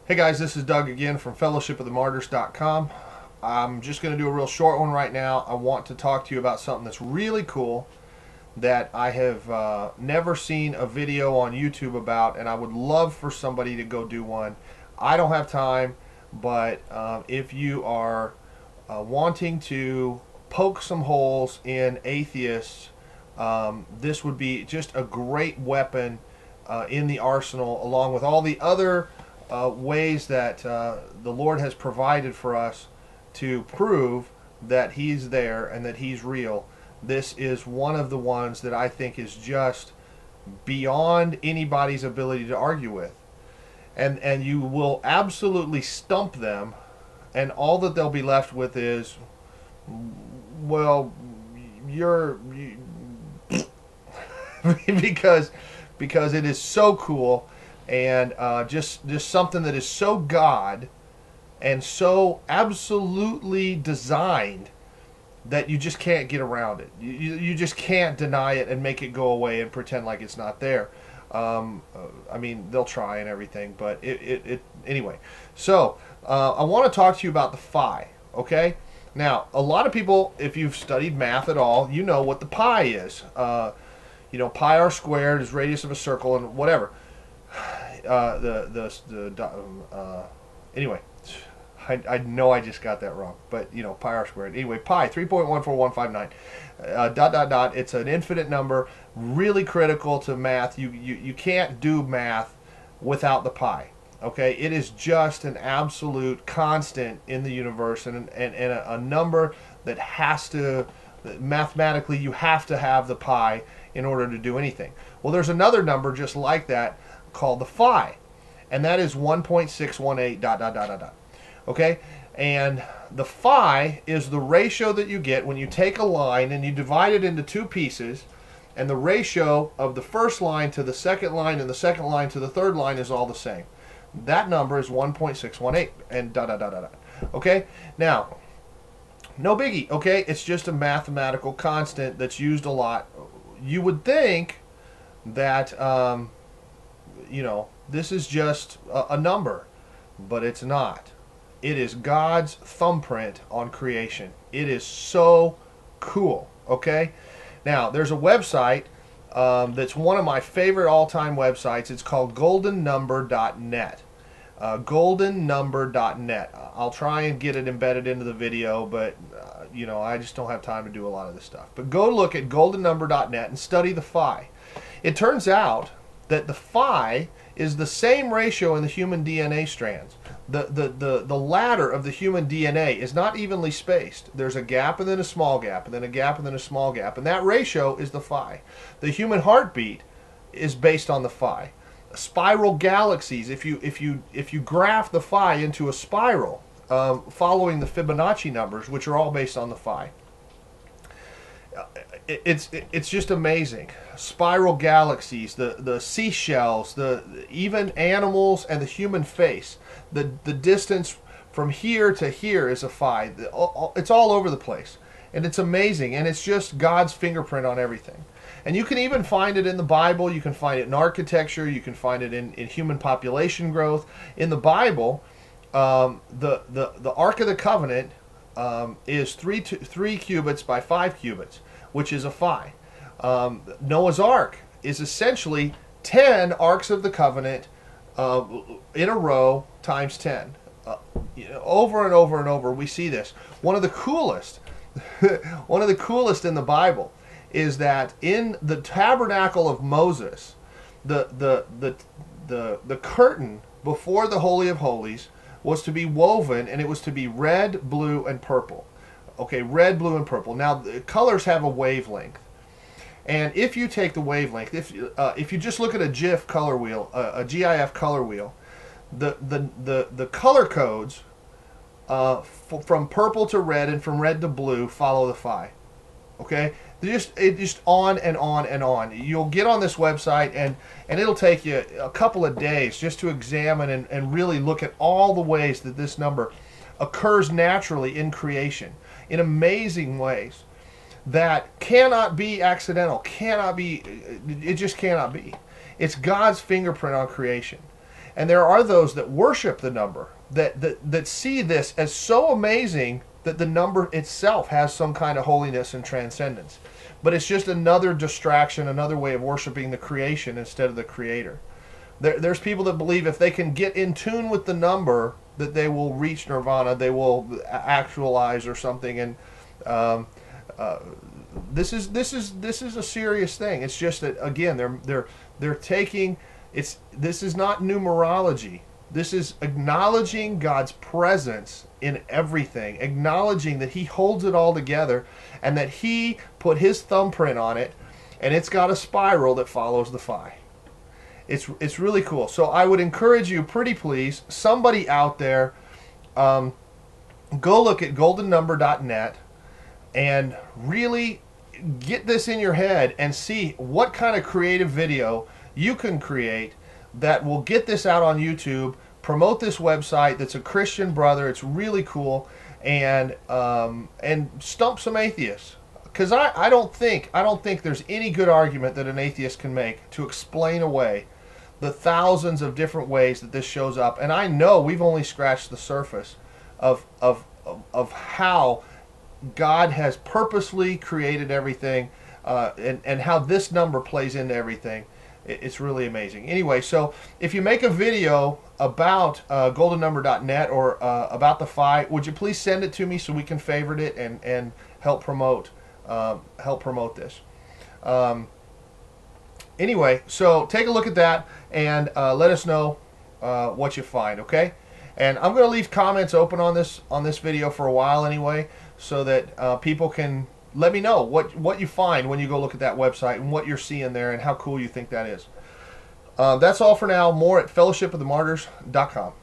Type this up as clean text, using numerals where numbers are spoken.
Hey guys, this is Doug again from fellowshipofthemartyrs.com. I'm just going to do a real short one right now. I want to talk to you about something that's really cool that I have never seen a video on YouTube about, and I would love for somebody to go do one. I don't have time, but if you are wanting to poke some holes in atheists, this would be just a great weapon in the arsenal, along with all the other ways that the Lord has provided for us to prove that He's there and that He's real. This is one of the ones that I think is just beyond anybody's ability to argue with. And you will absolutely stump them, and all that they'll be left with is, well, because it is so cool, and just something that is so God and so absolutely designed that you just can't get around it. You just can't deny it and make it go away and pretend like it's not there. I mean, they'll try and everything, but anyway. So I want to talk to you about the PHI. Okay. Now, a lot of people, if you've studied math at all, you know what the pi is. Pi r squared is radius of a circle and whatever. Anyway, I know I just got that wrong, but pi r squared. Anyway, pi 3.14159. It's an infinite number, really critical to math. You can't do math without the pi. Okay, it is just an absolute constant in the universe, and a number that has to, mathematically, you have to have the pi in order to do anything. Well, there's another number just like that called the PHI, and that is 1.618 ... Okay, and the PHI is the ratio that you get when you take a line and you divide it into two pieces, and the ratio of the first line to the second line and the second line to the third line is all the same. That number is 1.618 and ... Okay, now, no biggie. Okay, it's just a mathematical constant that's used a lot. You would think that this is just a number, but it's not. It is God's thumbprint on creation. It is so cool. Okay, now there's a website that's one of my favorite all-time websites. It's called goldennumber.net. Goldennumber.net. I'll try and get it embedded into the video, but I just don't have time to do a lot of this stuff. But go look at goldennumber.net and study the PHI. It turns out that the PHI is the same ratio in the human DNA strands. The ladder of the human DNA is not evenly spaced. There's a gap and then a small gap and then a gap and then a small gap, and that ratio is the PHI. The human heartbeat is based on the PHI. Spiral galaxies, if you graph the PHI into a spiral, following the Fibonacci numbers, which are all based on the PHI. It's just amazing. Spiral galaxies, the seashells, even animals, and the human face. The distance from here to here is a PHI. It's all over the place, and it's amazing. And it's just God's fingerprint on everything. And you can even find it in the Bible. You can find it in architecture. You can find it in human population growth. In the Bible, the Ark of the Covenant is 3 cubits by 5 cubits, which is a PHI. Noah's Ark is essentially 10 Arks of the Covenant in a row times 10. Over and over and over, we see this. One of the coolest, one of the coolest in the Bible is that in the tabernacle of Moses, the curtain before the Holy of Holies was to be woven, and it was to be red, blue, and purple. Okay, red, blue, and purple. Now, the colors have a wavelength, and if you take the wavelength, if you just look at a GIF color wheel, a GIF color wheel, the color codes from purple to red and from red to blue follow the PHI. Okay, it just on and on and on. You'll get on this website, and it'll take you a couple of days just to examine and really look at all the ways that this number occurs naturally in creation in amazing ways that cannot be accidental, it just cannot be. It's God's fingerprint on creation. And there are those that worship the number, that see this as so amazing that the number itself has some kind of holiness and transcendence. But it's just another distraction, another way of worshiping the creation instead of the creator. There's people that believe if they can get in tune with the number, that they will reach nirvana, they will actualize or something. And this is a serious thing. It's just that, again, they're taking it's. This is not numerology. This is acknowledging God's presence in everything, acknowledging that He holds it all together, and that He put His thumbprint on it, and it's got a spiral that follows the PHI. It's really cool. So I would encourage you, pretty please, somebody out there, go look at goldennumber.net and really get this in your head and see what kind of creative video you can create that will get this out on YouTube, promote this website that's a Christian brother. It's really cool, and stump some atheists. Because I don't think there's any good argument that an atheist can make to explain away the thousands of different ways that this shows up. And I know we've only scratched the surface of how God has purposely created everything, and how this number plays into everything. It's really amazing. Anyway, so if you make a video about goldennumber.net or about the PHI, would you please send it to me so we can favorite it and help promote this. Anyway, so take a look at that and let us know what you find, okay? And I'm going to leave comments open on this video for a while anyway, so that people can let me know what you find when you go look at that website and what you're seeing there and how cool you think that is. That's all for now. More at fellowshipofthemartyrs.com.